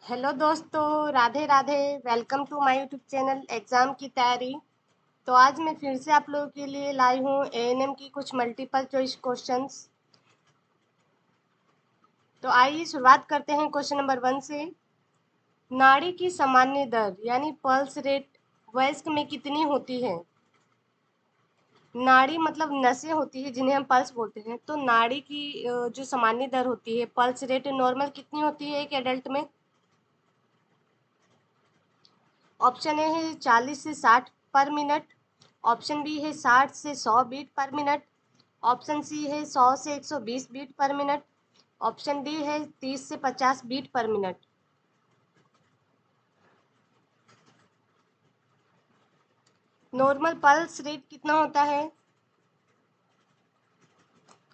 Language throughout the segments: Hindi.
हेलो दोस्तों, Radhe Radhe. Welcome to my YouTube channel exam की तैयारी। तो आज मैं फिर से आप लोगों के लिए लाई हूँ एएनएम की कुछ मल्टीपल चॉइस क्वेश्चंस। तो आइए शुरुआत करते हैं क्वेश्चन नंबर 1 से। नाड़ी की सामान्य दर यानी पल्स रेट वयस्क में कितनी होती है? नाड़ी मतलब नसें होती है जिन्हें हम पल्स बोलते हैं। तो नाड़ी की जो सामान्य दर होती है, पल्स रेट नॉर्मल कितनी होती है एक एडल्ट में? ऑप्शन ए है 40 से 60 पर मिनट। ऑप्शन बी है 60 से 100 बीट पर मिनट। ऑप्शन सी है 100 से 120 बीट पर मिनट। ऑप्शन डी है 30 से 50 बीट पर मिनट। नॉर्मल पल्स रेट कितना होता है?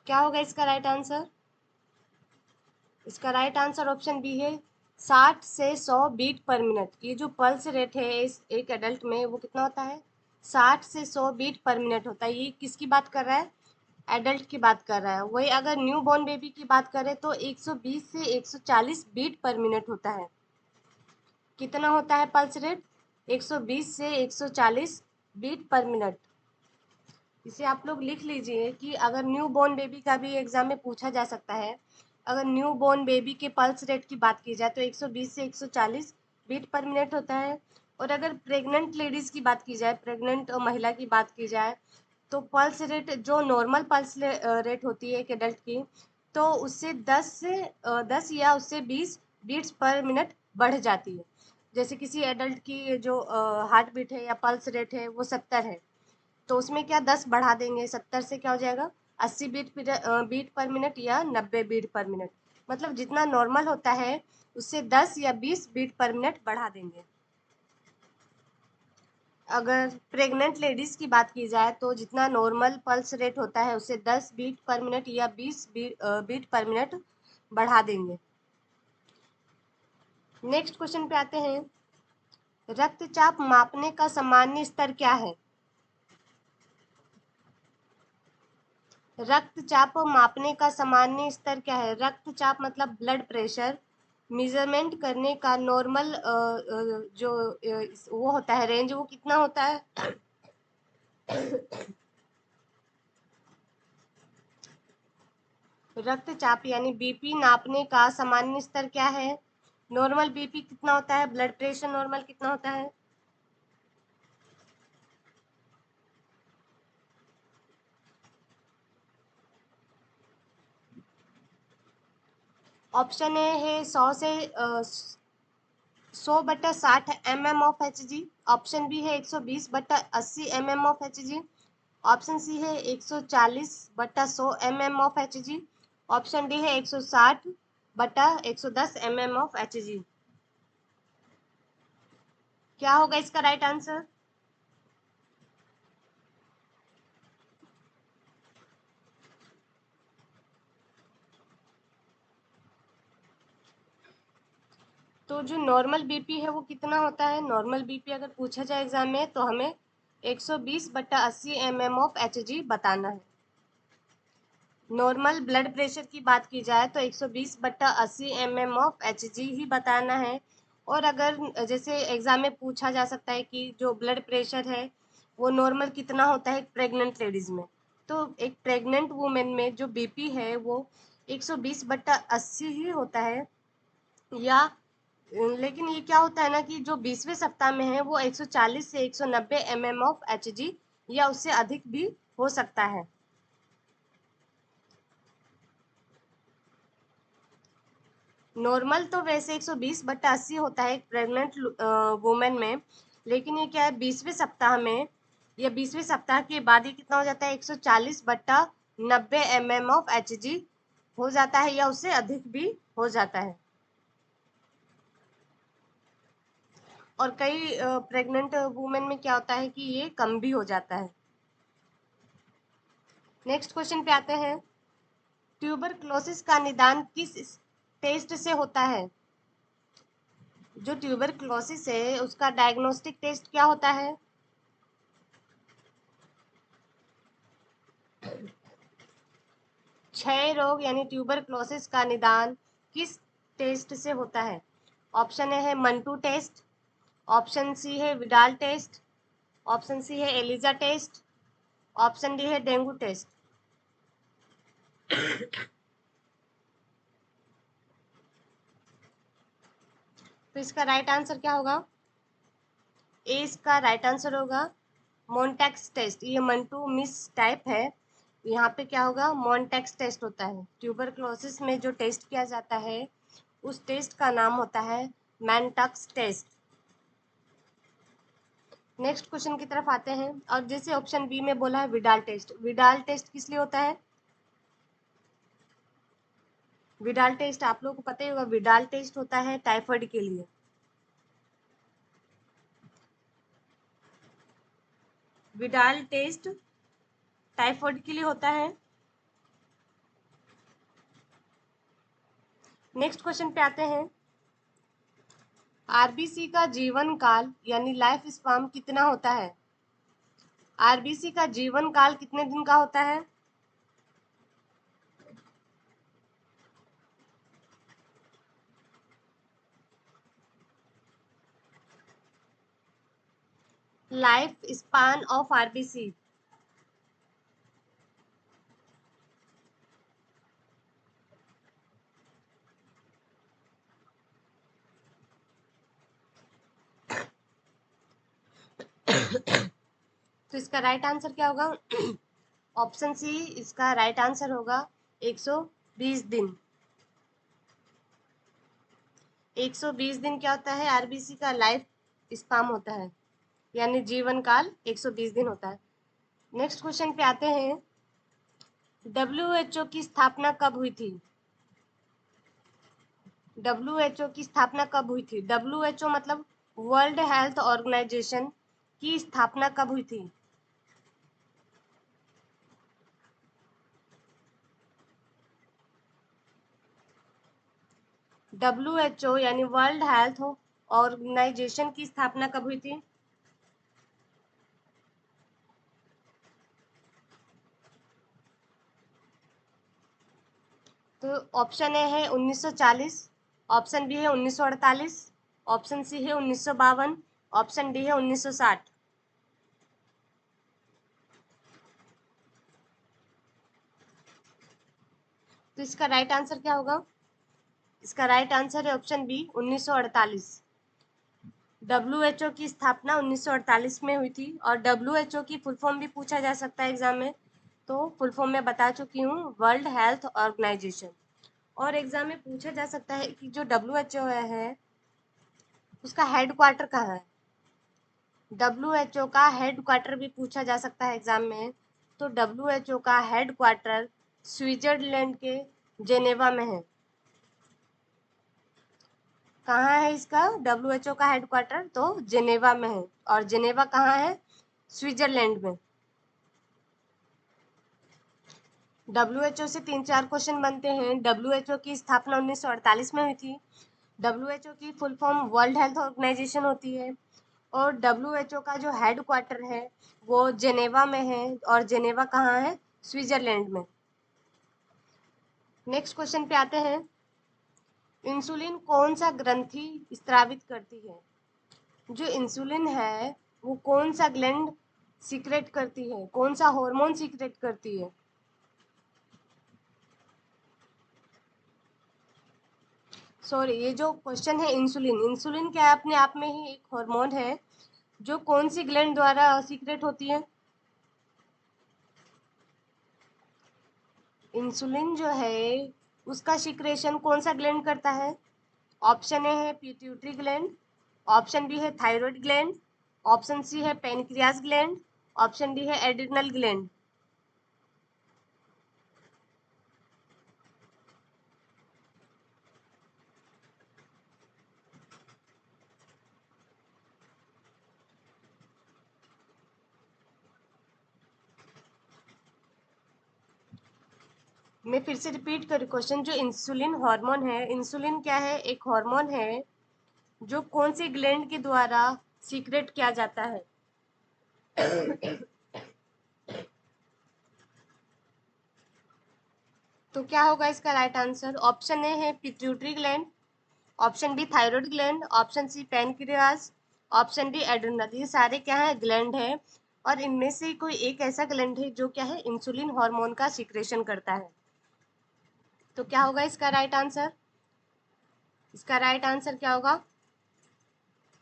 क्या होगा इसका राइट आंसर? इसका राइट आंसर ऑप्शन बी है 60 से 100 बीट पर मिनट। ये जो पल्स रेट है इस एक एडल्ट में वो कितना होता है? 60 से 100 बीट पर मिनट होता है। ये किसकी बात कर रहा है? एडल्ट की बात कर रहा है। वही अगर न्यू बॉर्न बेबी की बात करें तो 120 से 140 बीट पर मिनट होता है। कितना होता है पल्स रेट? 120 से 140 बीट पर मिनट। इसे आप लोग लिख लीजिए कि अगर न्यू बॉर्न बेबी का भी एग्जाम में पूछा जा सकता है। अगर न्यू बॉर्न बेबी के पल्स रेट की बात की जाए तो 120 से 140 बीट पर मिनट होता है। और अगर प्रेग्नेंट लेडीज़ की बात की जाए, प्रेग्नेंट महिला की बात की जाए, तो पल्स रेट जो नॉर्मल पल्स रेट होती है एक एडल्ट की, तो उससे 10 या उससे 20 बीट्स पर मिनट बढ़ जाती है। जैसे किसी एडल्ट की जो हार्ट बीट है या पल्स रेट है वो 70 है, तो उसमें क्या 10 बढ़ा देंगे, 70 से क्या हो जाएगा 80 बीट पर मिनट या 90 बीट पर मिनट। मतलब जितना नॉर्मल होता है उससे 10 या 20 बीट पर मिनट बढ़ा देंगे। अगर प्रेग्नेंट लेडीज़ की बात की जाए तो जितना नॉर्मल पल्स रेट होता है उससे 10 बीट पर मिनट या 20 बीट पर मिनट बढ़ा देंगे। नेक्स्ट क्वेश्चन पे आते हैं। रक्तचाप मापने का सामान्य स्तर क्या है? रक्तचाप मापने का सामान्य स्तर क्या है? रक्तचाप मतलब ब्लड प्रेशर। मेजरमेंट करने का नॉर्मल जो वो होता है रेंज, वो कितना होता है? रक्तचाप यानी बीपी नापने का सामान्य स्तर क्या है? नॉर्मल बीपी कितना होता है? ब्लड प्रेशर नॉर्मल कितना होता है? ऑप्शन ए है 100/60 of H G. Option B है 120/80 of H G. Option C है 140/100 of H G. Option D है 160/110 ऑफ एच जी। क्या होगा इसका राइट आंसर? तो जो नॉर्मल बीपी है वो कितना होता है? नॉर्मल बीपी अगर पूछा जाए एग्जाम में तो हमें 120/80 ऑफ एच जी बताना है। नॉर्मल ब्लड प्रेशर की बात की जाए तो 120/80 ऑफ एच जी ही बताना है। और अगर जैसे एग्जाम में पूछा जा सकता है कि जो ब्लड प्रेशर है वो नॉर्मल कितना होता है प्रेग्नेंट लेडीज में, तो एक प्रेग्नेंट वुमेन में जो बीपी है वो 120/80 ही होता है। या लेकिन ये क्या होता है ना कि जो 20वें सप्ताह में है वो 140 से 190 ऑफ एच जी या उससे अधिक भी हो सकता है। नॉर्मल तो वैसे 120/80 होता है एक प्रेग्नेंट वुमेन में। लेकिन ये क्या है 20वें सप्ताह में या 20वें सप्ताह के बाद ये कितना हो जाता है 140/90 ऑफ एच जी हो जाता है या उससे अधिक भी हो जाता है। और कई प्रेग्नेंट वुमेन में क्या होता है कि ये कम भी हो जाता है। नेक्स्ट क्वेश्चन पे आते हैं। ट्यूबरक्लोसिस का निदान किस टेस्ट से होता है? जो ट्यूबरक्लोसिस है उसका डायग्नोस्टिक टेस्ट क्या होता है? क्षय रोग यानी ट्यूबरक्लोसिस का निदान किस टेस्ट से होता है? ऑप्शन ए है मंटू टेस्ट, ऑप्शन सी है विडाल टेस्ट, ऑप्शन सी है एलिजा टेस्ट, ऑप्शन डी है डेंगू टेस्ट। तो इसका राइट आंसर क्या होगा? ए इसका राइट आंसर होगा मॉन्टेक्स टेस्ट। ये मंटू मिस टाइप है, यहाँ पे क्या होगा? मॉन्टेक्स टेस्ट होता है। ट्यूबरक्लोसिस में जो टेस्ट किया जाता है उस टेस्ट का नाम होता है मैनटक्स टेस्ट। नेक्स्ट क्वेश्चन की तरफ आते हैं। और जैसे ऑप्शन बी में बोला है विडाल टेस्ट, विडाल टेस्ट किस लिए होता है? विडाल टेस्ट आप लोगों को पता ही होगा, विडाल टेस्ट होता है टाइफाइड के लिए। विडाल टेस्ट टाइफाइड के लिए होता है। नेक्स्ट क्वेश्चन पे आते हैं। आरबीसी का जीवन काल यानी लाइफ स्पान कितना होता है? आरबीसी का जीवन काल कितने दिन का होता है? Life span of RBC. तो इसका राइट आंसर क्या होगा? ऑप्शन सी इसका राइट आंसर होगा 120 दिन। 120 दिन क्या होता है? आरबीसी का लाइफ स्पान होता है, यानी जीवन काल 120 दिन होता है। नेक्स्ट क्वेश्चन पे आते हैं। डब्ल्यूएचओ की स्थापना कब हुई थी? डब्ल्यूएचओ की स्थापना कब हुई थी? डब्ल्यूएचओ मतलब वर्ल्ड हेल्थ ऑर्गेनाइजेशन की स्थापना कब हुई थी? डब्ल्यूएचओ यानी वर्ल्ड हेल्थ ऑर्गेनाइजेशन की स्थापना कब हुई थी? तो ऑप्शन ए है 1940, ऑप्शन बी है 1948, ऑप्शन सी है 1952, ऑप्शन डी है 1960। तो इसका राइट आंसर क्या होगा? इसका राइट आंसर है ऑप्शन बी 1948। डब्ल्यूएचओ की स्थापना 1948 में हुई थी। और डब्ल्यूएचओ की फुल फॉर्म भी पूछा जा सकता है एग्जाम में, तो फुल फॉर्म में बता चुकी हूँ, वर्ल्ड हेल्थ ऑर्गेनाइजेशन। और एग्जाम में पूछा जा सकता है कि जो डब्ल्यूएचओ है उसका हेड क्वार्टर कहाँ है? डब्ल्यूएचओ का हेड क्वार्टर भी पूछा जा सकता है एग्जाम में। तो डब्ल्यूएचओ का हेड क्वार्टर स्विट्जरलैंड के जेनेवा में है। कहाँ है इसका डब्ल्यूएचओ का हेड क्वार्टर? तो जेनेवा में है। और जेनेवा कहाँ है? स्विट्जरलैंड में। डब्ल्यूएचओ से 3-4 क्वेश्चन बनते हैं। डब्ल्यूएचओ की स्थापना 1948 में हुई थी। डब्ल्यूएचओ की full form world health organisation होती है। और डब्ल्यूएचओ का जो हेड क्वार्टर है वो जेनेवा में है। और जेनेवा कहाँ है? स्विट्जरलैंड में। नेक्स्ट क्वेश्चन पे आते हैं। इंसुलिन कौन सा ग्रंथि स्रावित करती है? जो इंसुलिन है वो कौन सा ग्लैंड सीक्रेट करती है, कौन सा हार्मोन सीक्रेट करती है? सॉरी, ये जो क्वेश्चन है इंसुलिन, इंसुलिन क्या है? अपने आप में ही एक हार्मोन है जो कौन सी ग्लैंड द्वारा सीक्रेट होती है? इंसुलिन जो है उसका सीक्रेशन कौन सा ग्लैंड करता है? ऑप्शन ए है पिट्यूटरी ग्लैंड, ऑप्शन बी है थायराइड ग्लैंड, ऑप्शन सी है पेनक्रियास ग्लैंड, ऑप्शन डी है एड्रिनल ग्लैंड। मैं फिर से रिपीट करूँ क्वेश्चन। जो इंसुलिन हार्मोन है, इंसुलिन क्या है? एक हार्मोन है जो कौन सी ग्लैंड के द्वारा सीक्रेट किया जाता है? तो क्या होगा इसका राइट आंसर? ऑप्शन ए है pituitary gland, option B thyroid gland, option C pancreas, option D adrenal. ये सारे क्या है, ग्लैंड है, और इनमें से कोई एक ऐसा ग्लैंड है जो क्या है, इंसुलिन हार्मोन का सिक्रेशन करता है। तो क्या होगा इसका राइट आंसर? इसका राइट आंसर क्या होगा?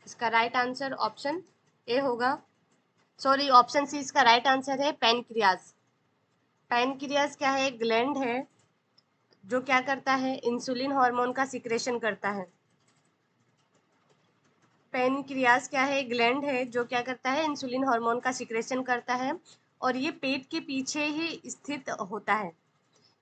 इसका राइट आंसर ऑप्शन ए होगा, सॉरी ऑप्शन सी इसका राइट आंसर है पैनक्रियाज। पैनक्रियाज क्या है, एक ग्लैंड है जो क्या करता है, इंसुलिन हार्मोन का सिक्रेशन करता है। पैनक्रियाज क्या है, एक ग्लैंड है जो क्या करता है, इंसुलिन हार्मोन का सिक्रेशन करता है, और ये पेट के पीछे ही स्थित होता है।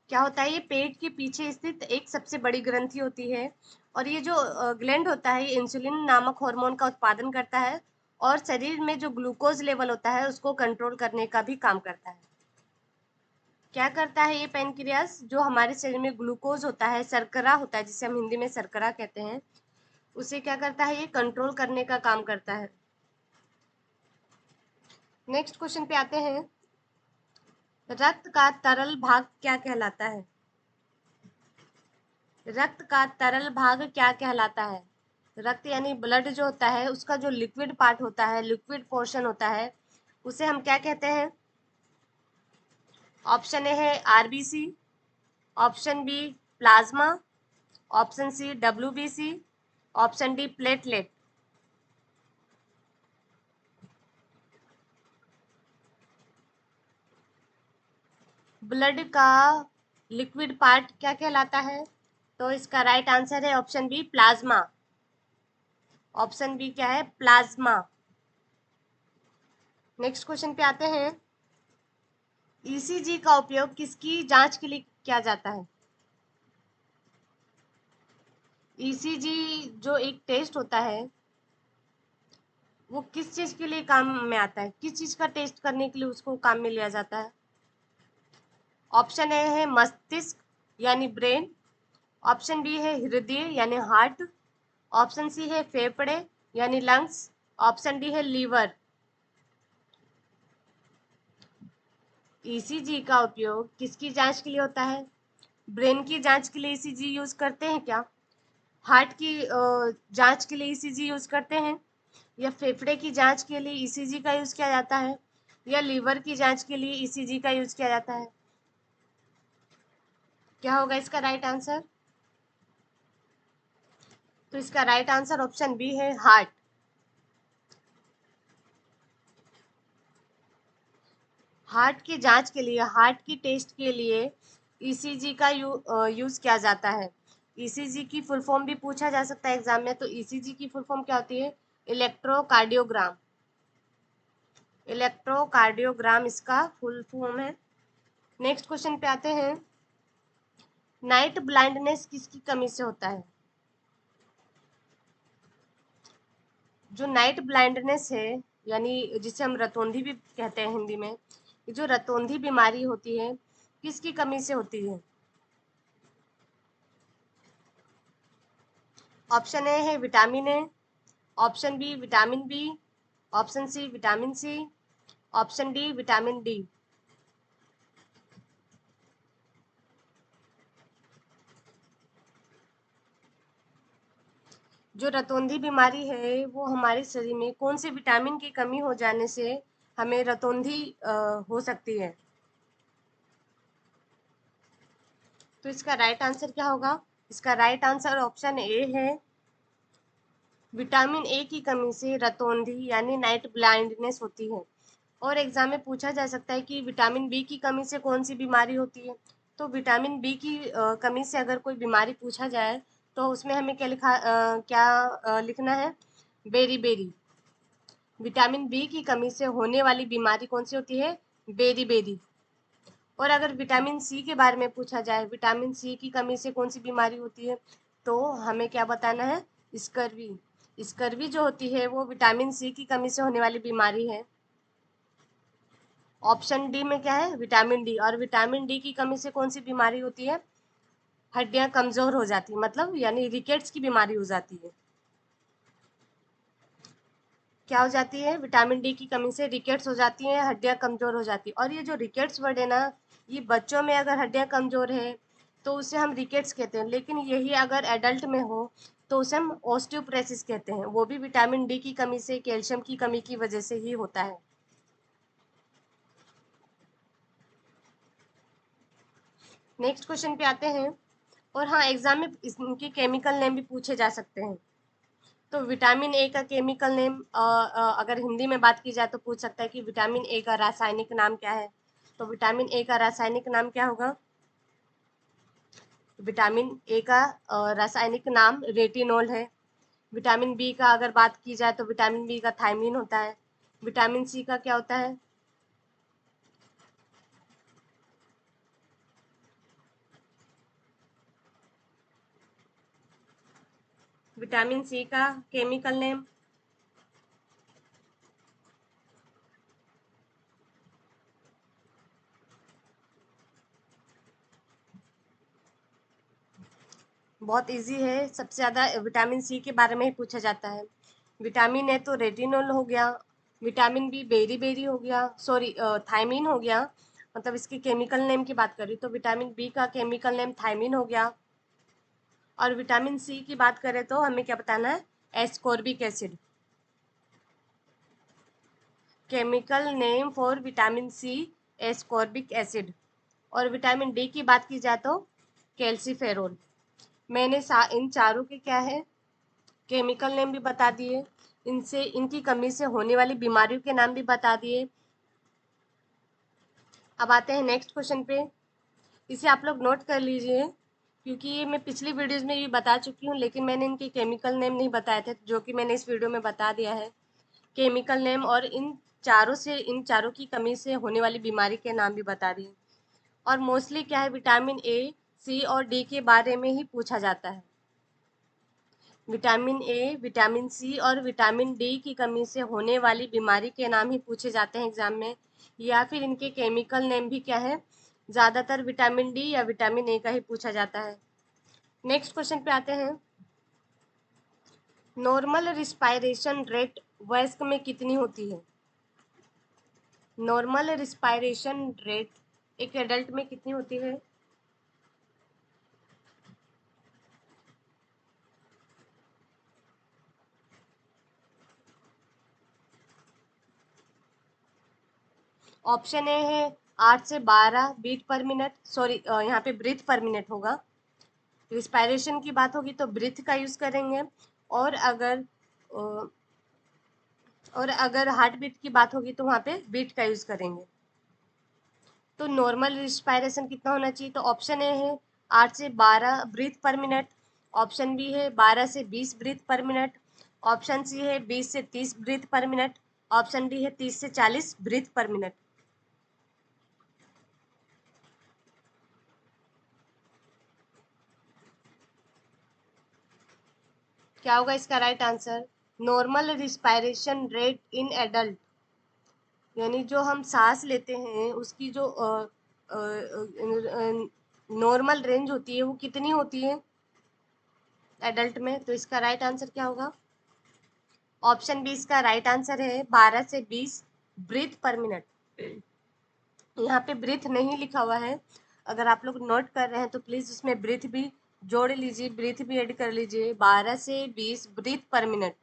क्या होता है, ये पेट के पीछे स्थित एक सबसे बड़ी ग्रंथि होती है, और ये जो ग्लैंड होता है, ये इंसुलिन नामक हार्मोन का उत्पादन करता है, और शरीर में जो ग्लूकोज लेवल होता है उसको कंट्रोल करने का भी काम करता है। क्या करता है ये पैनक्रियास, जो हमारे शरीर में ग्लूकोज होता है, शर्करा होता है, जिसे हम हिंदी में शर्करा कहते हैं, उसे क्या करता है, ये कंट्रोल करने का काम करता है। नेक्स्ट क्वेश्चन पे आते हैं, रक्त का तरल भाग क्या कहलाता है? रक्त का तरल भाग क्या कहलाता है? रक्त यानी ब्लड जो होता है, उसका जो लिक्विड पार्ट होता है, लिक्विड पोर्शन होता है, उसे हम क्या कहते हैं? ऑप्शन ए है RBC, option B plasma, option C WBC, option D platelet. Blood का लिक्विड पार्ट क्या कहलाता है? तो इसका राइट आंसर है option B plasma. Option B क्या है, प्लाज्मा। नेक्स्ट क्वेश्चन पे आते हैं, ईसीजी का उपयोग किसकी जांच के लिए किया जाता है? ईसीजी जो एक टेस्ट होता है, वो किस चीज के लिए काम में आता है? किस चीज का टेस्ट करने के लिए उसको काम में लिया जाता है? ऑप्शन ए है मस्तिष्क यानी ब्रेन, ऑप्शन बी है हृदय यानी हार्ट, ऑप्शन सी है फेफड़े यानी लंग्स, ऑप्शन डी है लीवर। ईसीजी का उपयोग किसकी जांच के लिए होता है? ब्रेन की जांच के लिए ईसीजी यूज करते हैं क्या? हार्ट की जांच के लिए ईसीजी यूज करते हैं, या फेफड़े की जांच के लिए ईसीजी का यूज किया जाता है, या लीवर की जांच के लिए ईसीजी का यूज किया जाता है? क्या होगा इसका राइट आंसर? तो इसका राइट आंसर ऑप्शन बी है हार्ट। हार्ट की जांच के लिए, हार्ट की टेस्ट के लिए ईसीजी का यूज किया जाता है। ईसीजी की फुल फॉर्म भी पूछा जा सकता है एग्जाम में, तो ईसीजी की फुल फॉर्म क्या होती है? इलेक्ट्रोकार्डियोग्राम। इलेक्ट्रोकार्डियोग्राम इसका फुल फॉर्म है। नेक्स्ट क्वेश्चन पे आते हैं, नाइट ब्लाइंडनेस किसकी कमी से होता है? जो नाइट ब्लाइंडनेस है, यानी जिसे हम रतौंधी भी कहते हैं हिंदी में, ये जो रतौंधी बीमारी होती है, किसकी कमी से होती है? ऑप्शन ए है vitamin A, option B vitamin B, option C vitamin C, option D vitamin D. जो रतौंधी बीमारी है, वो हमारे शरीर में कौन से विटामिन की कमी हो जाने से हमें रतौंधी हो सकती है? तो इसका राइट आंसर क्या होगा? इसका राइट आंसर ऑप्शन ए है, विटामिन ए की कमी से रतौंधी यानी नाइट ब्लाइंडनेस होती है। और एग्जाम में पूछा जा सकता है कि विटामिन बी की कमी से कौन सी बीमारी होती है? तो विटामिन बी की कमी से अगर कोई बीमारी पूछा जाए, तो उसमें हमें क्या लिखना है? Beri berry. विटामिन बी की कमी से होने वाली बीमारी कौन सी होती है? Beri beri. और अगर विटामिन सी के बारे में पूछा जाए, विटामिन सी की कमी से कौन सी बीमारी होती है, तो हमें क्या बताना है? स्कर्वी। स्कर्वी जो होती है वो विटामिन सी की कमी से होने वाली बीमारी है। ऑप्शन डी में क्या है? Vitamin D. और विटामिन डी की कमी से कौन सी बीमारी होती है? हड्डियां कमजोर हो जाती है, मतलब यानी रिकेट्स की बीमारी हो जाती है। क्या हो जाती है? विटामिन डी की कमी से रिकेट्स हो जाती हैं, हड्डियां कमजोर हो जाती है। और ये जो रिकेट्स वर्ड है ना, ये बच्चों में अगर हड्डियां कमजोर है तो उसे हम रिकेट्स कहते हैं, लेकिन यही अगर एडल्ट में हो तो उसे हम ऑस्टियोपोरोसिस कहते हैं। वो भी विटामिन डी की कमी से, कैल्शियम की कमी की वजह से ही होता है। नेक्स्ट क्वेश्चन पे आते हैं। और हाँ, एग्जाम में इनके केमिकल नेम भी पूछे जा सकते हैं। तो विटामिन ए का केमिकल नेम अगर हिंदी में बात की जाए तो पूछ सकता है कि विटामिन ए का रासायनिक नाम क्या है। तो विटामिन ए का रासायनिक नाम क्या होगा? विटामिन ए का रासायनिक नाम रेटिनॉल है। विटामिन बी का अगर बात की जाए तो विटामिन बी का थायमीन होता है। विटामिन सी का क्या होता है? विटामिन सी का केमिकल नेम बहुत इजी है। सबसे ज़्यादा विटामिन सी के बारे में ही पूछा जाता है। विटामिन ए तो रेटिनॉल हो गया, विटामिन बी बेरी हो गया, सॉरी थायमीन हो गया। मतलब इसके केमिकल नेम की बात करें तो विटामिन बी का केमिकल नेम थायमीन हो गया। और विटामिन सी की बात करें तो हमें क्या बताना है? Ascorbic acid. Chemical name for vitamin C ascorbic acid. और विटामिन डी की बात की जाए तो कैल्सीफेरोल। मैंने इन चारों के क्या है, केमिकल नेम भी बता दिए, इनसे इनकी कमी से होने वाली बीमारियों के नाम भी बता दिए। अब आते हैं नेक्स्ट क्वेश्चन पे। इसे आप लोग नोट कर लीजिए, क्योंकि ये मैं पिछली वीडियोस में भी बता चुकी हूँ, लेकिन मैंने इनके केमिकल नेम नहीं बताए थे, जो कि मैंने इस वीडियो में बता दिया है। केमिकल नेम और इन चारों की कमी से होने वाली बीमारी के नाम भी बता दिए। और मोस्टली क्या है, विटामिन ए, सी और डी के बारे में ही पूछा जाता है। विटामिन ए, विटामिन सी और विटामिन डी की कमी से होने वाली बीमारी के नाम ही पूछे जाते हैं एग्जाम में, या फिर इनके केमिकल नेम भी क्या है, ज़्यादातर विटामिन डी या विटामिन ए का ही पूछा जाता है। नेक्स्ट क्वेश्चन पे आते हैं। नॉर्मल रिस्पायरेशन रेट वयस्क में कितनी होती है? नॉर्मल रिस्पायरेशन रेट एक एडल्ट में कितनी होती है? ऑप्शन ए है 8 से 12 बीट पर मिनट, सॉरी यहाँ पे ब्रीथ पर मिनट होगा। रिस्पायरेशन की बात होगी तो ब्रीथ का यूज करेंगे। और अगर अ, और अगर हार्ट बीट की बात होगी तो वहाँ पे बीट का यूज करेंगे। तो नॉर्मल रिस्पायरेशन कितना होना चाहिए? तो ऑप्शन ए है 8 से 12 ब्रीथ पर मिनट। ऑप्शन बी है 12 से 20 ब्रीथ पर मिनट। ऑप्शन सी है 20 से 30 ब्रीथ पर मिनट। ऑप्शन डी है 30 से 40 ब्रीथ पर मिनट। क्या होगा इसका right answer? Normal respiration rate in adult, यानी जो हम सांस लेते हैं उसकी जो नॉर्मल रेंज होती है वो कितनी होती है एडल्ट में? तो इसका राइट आंसर क्या होगा? ऑप्शन बी इसका राइट आंसर है 12 से 20 ब्रीथ पर मिनट। यहाँ पे ब्रीथ नहीं लिखा हुआ है, अगर आप लोग नोट कर रहे हैं तो प्लीज उसमें ब्रीथ भी जोड़ लीजिए, ब्रीथ भी ऐड कर लीजिए। 12 से 20 ब्रीथ पर मिनट।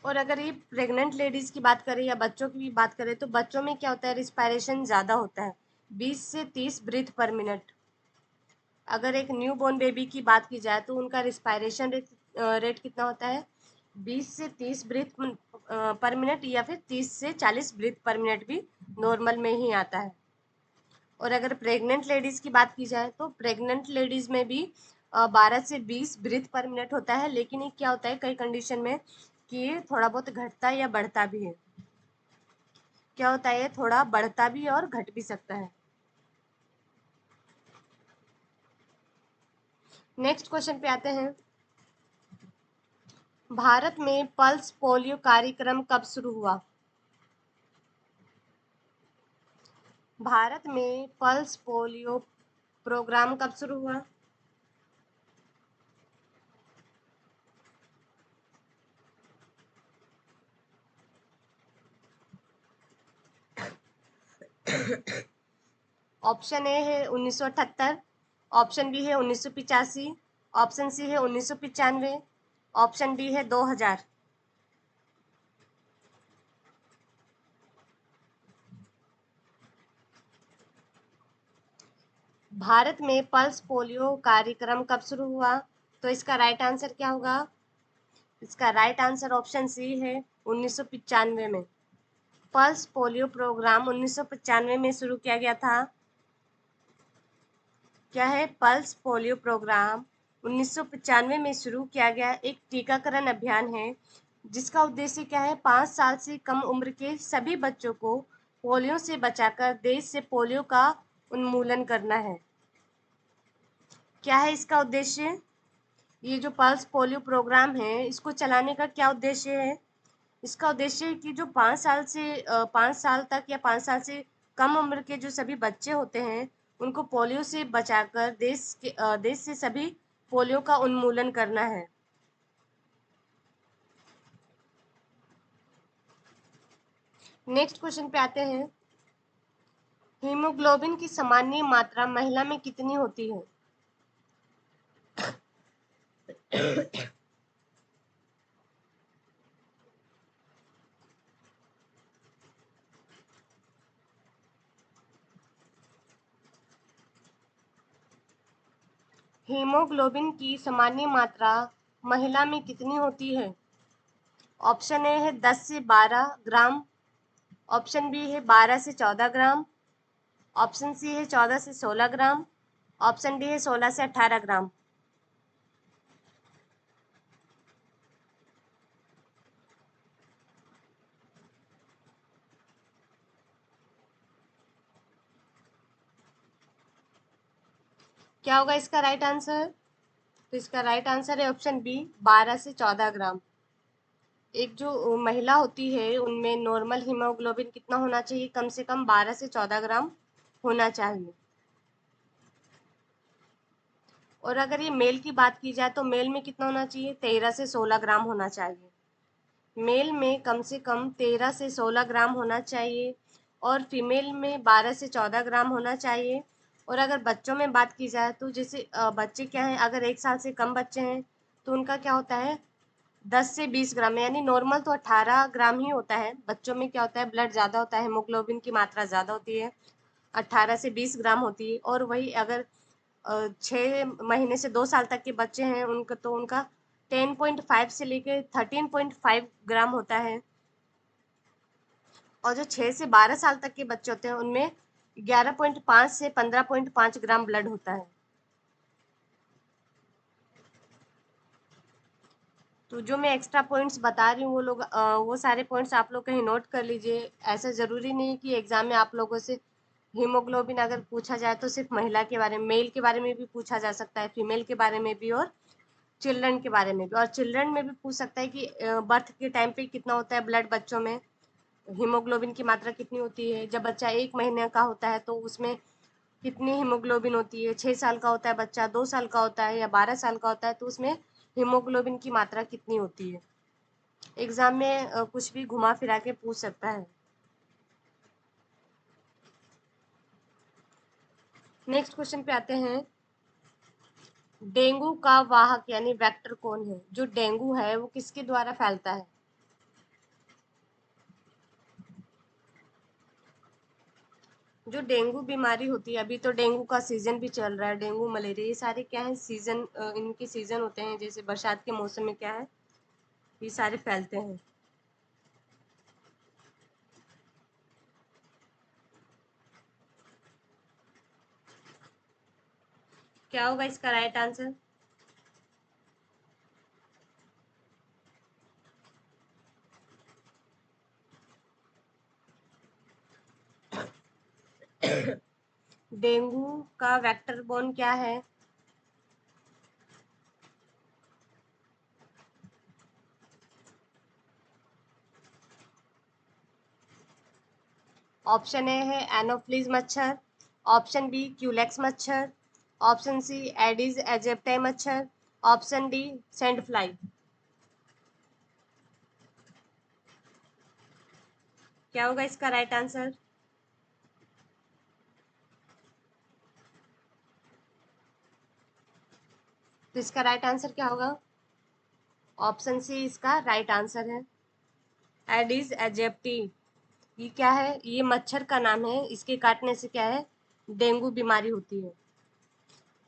और अगर ये प्रेग्नेंट लेडीज की बात करें या बच्चों की भी बात करें तो बच्चों में क्या होता है, रिस्पायरेशन ज़्यादा होता है, 20 से 30 ब्रीथ पर मिनट। अगर एक न्यू बॉर्न बेबी की बात की जाए तो उनका रिस्पायरेशन रेट कितना होता है? 20 से 30 ब्रीथ पर मिनट, या फिर 30 से 40 ब्रीथ पर मिनट भी नॉर्मल में ही आता है। और अगर प्रेग्नेंट लेडीज की बात की जाए तो प्रेग्नेंट लेडीज में भी 12 से 20 ब्रीथ पर मिनट होता है, लेकिन ये क्या होता है कई कंडीशन में कि ये थोड़ा बहुत घटता या बढ़ता भी है। क्या होता है, थोड़ा बढ़ता भी और घट भी सकता है। नेक्स्ट क्वेश्चन पे आते हैं। भारत में पल्स पोलियो कार्यक्रम कब शुरू हुआ? भारत में पल्स पोलियो प्रोग्राम कब शुरू हुआ? ऑप्शन ए है 1978, ऑप्शन बी है 1985, ऑप्शन सी है 1995, ऑप्शन डी है 2000। भारत में पल्स पोलियो कार्यक्रम कब शुरू हुआ? तो इसका राइट आंसर क्या होगा? इसका राइट आंसर ऑप्शन सी है 1995 में। पल्स पोलियो प्रोग्राम 1995 में शुरू किया गया था। क्या है? पल्स पोलियो प्रोग्राम 1995 में शुरू किया गया एक टीकाकरण अभियान है, जिसका उद्देश्य क्या है? 5 साल से कम उम्र के सभी बच्चों को पोलियो से बचाकर देश से पोलियो का उन्मूलन करना है। क्या है इसका उद्देश्य? ये जो पल्स पोलियो प्रोग्राम है, इसको चलाने का क्या उद्देश्य है? इसका उद्देश्य है कि जो 5 साल तक या 5 साल से कम उम्र के जो सभी बच्चे होते हैं, उनको पोलियो से बचाकर देश से सभी पोलियो का उन्मूलन करना है। नेक्स्ट क्वेश्चन पे आते हैं। हीमोग्लोबिन की सामान्य मात्रा महिला में कितनी होती है? हीमोग्लोबिन की सामान्य मात्रा महिला में कितनी होती है? ऑप्शन ए है 10 से 12 ग्राम, ऑप्शन बी है 12 से 14 ग्राम, ऑप्शन सी है 14 से 16 ग्राम, ऑप्शन डी है 16 से 18 ग्राम। क्या होगा इसका राइट आंसर? तो इसका राइट आंसर है ऑप्शन बी 12 से 14 ग्राम। एक जो महिला होती है, उनमें नॉर्मल हीमोग्लोबिन कितना होना चाहिए? कम से कम 12 से 14 ग्राम होना चाहिए। और अगर ये मेल की बात की जाए तो मेल में कितना होना चाहिए? 13 से 16 ग्राम होना चाहिए। मेल में कम से कम 13 से 16 ग्राम होना चाहिए और फीमेल में 12 से 14 ग्राम होना चाहिए। और अगर बच्चों में बात की जाए तो जैसे बच्चे क्या हैं, अगर 1 साल से कम बच्चे हैं तो उनका क्या होता है? 10 से 20 ग्राम, यानी नॉर्मल तो 18 ग्राम ही होता है। बच्चों में क्या होता है? ब्लड ज़्यादा होता है, हीमोग्लोबिन की मात्रा ज़्यादा होती है, 18 से 20 ग्राम होती है। और वही अगर 6 महीने से 2 साल तक के बच्चे हैं, उनका 10.5 से लेकर 13.5 ग्राम होता है। और जो 6 से 12 साल तक के बच्चे होते हैं, उनमें 11.5 से 15.5 ग्राम ब्लड होता है। तो जो मैं एक्स्ट्रा पॉइंट्स बता रही हूँ, वो सारे पॉइंट्स आप लोग कहीं नोट कर लीजिए। ऐसा ज़रूरी नहीं कि एग्जाम में आप लोगों से हीमोग्लोबिन अगर पूछा जाए तो सिर्फ महिला के बारे में, मेल के बारे में भी पूछा जा सकता है, फीमेल के बारे में भी, और चिल्ड्रन के बारे में भी। और चिल्ड्रन में भी पूछ सकता है कि बर्थ के टाइम पे कितना होता है ब्लड बच्चों में, हीमोग्लोबिन की मात्रा कितनी होती है। जब बच्चा 1 महीने का होता है तो उसमें कितनी हीमोग्लोबिन होती है। 6 साल का होता है बच्चा, 2 साल का होता है या 12 साल का होता है, तो उसमें हीमोग्लोबिन की मात्रा कितनी होती है। एग्जाम में कुछ भी घुमा फिरा के पूछ सकता है। नेक्स्ट क्वेश्चन पे आते हैं। डेंगू का वाहक यानी वेक्टर कौन है? जो डेंगू है वो किसके द्वारा फैलता है? जो डेंगू बीमारी होती है, अभी तो डेंगू का सीजन भी चल रहा है, डेंगू मलेरिया ये सारे क्या है? सीजन, इनके सीजन होते हैं। जैसे बरसात के मौसम में क्या है, ये सारे फैलते हैं। क्या होगा इसका राइट आंसर? डेंगू का वेक्टर बोर्न क्या है? ऑप्शन ए है एनोफ्लिज मच्छर, ऑप्शन बी क्यूलेक्स मच्छर, ऑप्शन सी एडिस एजिप्टाई मच्छर, ऑप्शन डी सैंड फ्लाई। क्या होगा इसका राइट आंसर? तो इसका राइट आंसर क्या होगा? ऑप्शन सी इसका राइट आंसर है। एडिस एजिप्टी, ये क्या है? ये मच्छर का नाम है। इसके काटने से क्या है? डेंगू बीमारी होती है।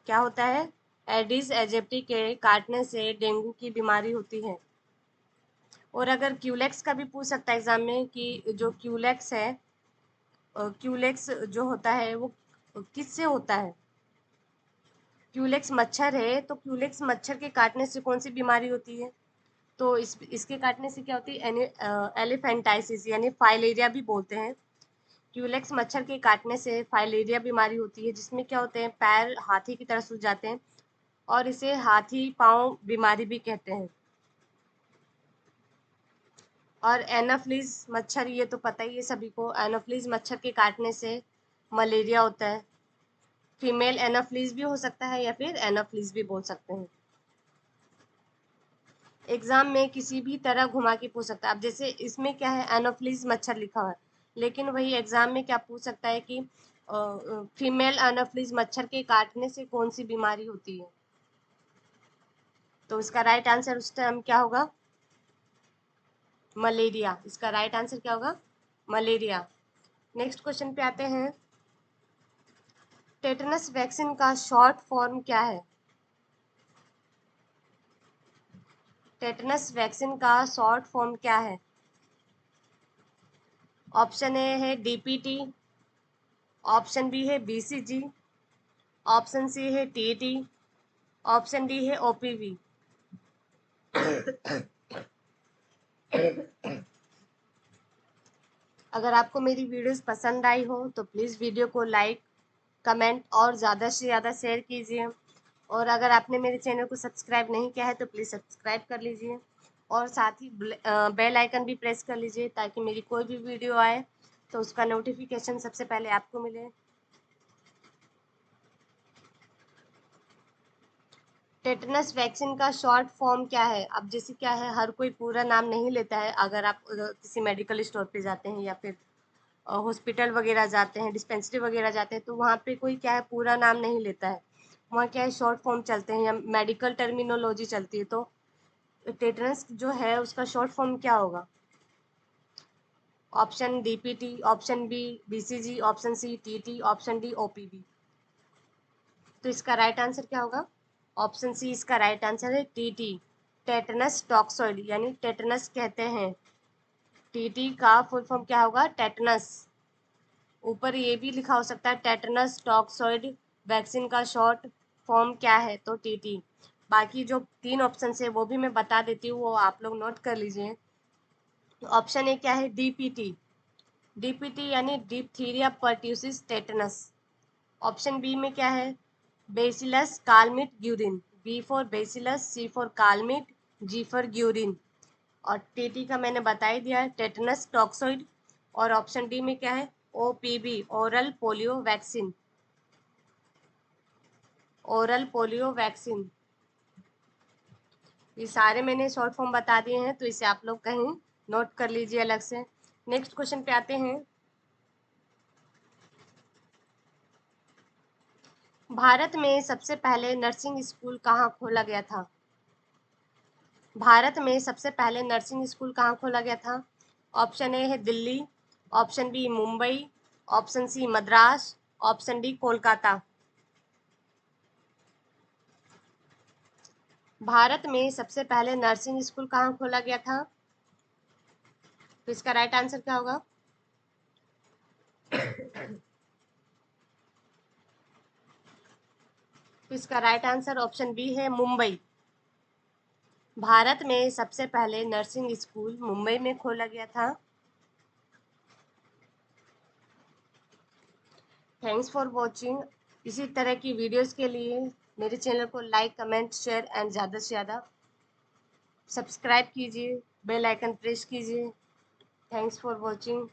क्या होता है? एडिस एजिप्टी के काटने से डेंगू की बीमारी होती है। और अगर क्यूलेक्स का भी पूछ सकता है एग्जाम में कि जो क्यूलेक्स है, क्यूलेक्स जो होता है वो किससे होता है? क्यूलेक्स मच्छर है, तो क्यूलेक्स मच्छर के काटने से कौन सी बीमारी होती है? तो इसके काटने से क्या होती है? एलिफेंटाइसिस यानी फाइलेरिया भी बोलते हैं। क्यूलेक्स मच्छर के काटने से फाइलेरिया बीमारी होती है, जिसमें क्या होते हैं? पैर हाथी की तरह सूज जाते हैं और इसे हाथी पांव बीमारी भी कहते हैं। और एनाफ्लीज मच्छर, ये तो पता ही है सभी को, एनाफ्लीज मच्छर के काटने से मलेरिया होता है। फीमेल एनाफ्लीज भी हो सकता है या फिर एनाफ्लीज भी बोल सकते हैं। एग्जाम में किसी भी तरह घुमा के पूछ सकता है। अब जैसे इसमें क्या है? एनाफ्लीज मच्छर लिखा हुआ है, लेकिन वही एग्जाम में क्या पूछ सकता है कि फीमेल एनाफ्लीज मच्छर के काटने से कौन सी बीमारी होती है? तो इसका राइट आंसर उस टाइम क्या होगा? मलेरिया। इसका राइट आंसर क्या होगा? मलेरिया। नेक्स्ट क्वेश्चन पे आते हैं। टेटनस वैक्सीन का शॉर्ट फॉर्म क्या है? टेटनस वैक्सीन का शॉर्ट फॉर्म क्या है? ऑप्शन ए है डीपीटी, ऑप्शन बी है बीसीजी, ऑप्शन सी है टीटी, ऑप्शन डी है ओपीवी। अगर आपको मेरी वीडियोस पसंद आई हो तो प्लीज़ वीडियो को लाइक, कमेंट और ज़्यादा से ज़्यादा शेयर कीजिए। और अगर आपने मेरे चैनल को सब्सक्राइब नहीं किया है तो प्लीज़ सब्सक्राइब कर लीजिए और साथ ही बेल आइकन भी प्रेस कर लीजिए, ताकि मेरी कोई भी वीडियो आए तो उसका नोटिफिकेशन सबसे पहले आपको मिले। टेटनस वैक्सीन का शॉर्ट फॉर्म क्या है? अब जैसे क्या है, हर कोई पूरा नाम नहीं लेता है। अगर आप किसी मेडिकल स्टोर पे जाते हैं या फिर हॉस्पिटल वगैरह जाते हैं, डिस्पेंसरी वगैरह जाते हैं, तो वहाँ पे कोई क्या है, पूरा नाम नहीं लेता है। वहाँ क्या है, शॉर्ट फॉर्म चलते हैं या मेडिकल टर्मिनोलॉजी चलती है। तो टेटनस जो है उसका शॉर्ट फॉर्म क्या होगा? Option DPT, option B BCG, option C TT, option D OPV. तो इसका राइट आंसर क्या होगा? ऑप्शन सी इसका राइट आंसर है टीटी, टेटनस टॉक्सॉइड, यानी टेटनस कहते हैं। टीटी का फुल फॉर्म क्या होगा? टेटनस। ऊपर ये भी लिखा हो सकता है टेटनस टॉक्सॉइड वैक्सीन का शॉर्ट फॉर्म क्या है? तो टीटी। बाकी जो 3 ऑप्शन है वो भी मैं बता देती हूँ, वो आप लोग नोट कर लीजिए। ऑप्शन ए क्या है? डीपीटी, डीपीटी यानी diphtheria pertussis tetanus. Option B में क्या है? Bacillus Calmette Guerin, B for bacillus, C for Calmette, G for Guerin. और टीटी का मैंने बता ही दिया है, टेटनस टॉक्सोइड। और ऑप्शन डी में क्या है? OPV, oral polio vaccine, oral polio vaccine. ये सारे मैंने शॉर्ट फॉर्म बता दिए हैं, तो इसे आप लोग कहीं नोट कर लीजिए अलग से। नेक्स्ट क्वेश्चन पे आते हैं। भारत में सबसे पहले नर्सिंग स्कूल कहाँ खोला गया था? भारत में सबसे पहले नर्सिंग स्कूल कहाँ खोला गया था? ऑप्शन ए है Delhi, option B Mumbai, option C Madras, option D Kolkata. Bharat में सबसे पहले नर्सिंग स्कूल कहाँ खोला गया था? तो इसका राइट आंसर क्या होगा? तो इसका राइट आंसर ऑप्शन बी है मुंबई। भारत में सबसे पहले नर्सिंग स्कूल मुंबई में खोला गया था। Thanks for watching. इसी तरह की वीडियोस के लिए मेरे चैनल को लाइक, कमेंट, शेयर एंड ज़्यादा से ज़्यादा सब्सक्राइब कीजिए, बेल आइकन प्रेस कीजिए। Thanks for watching.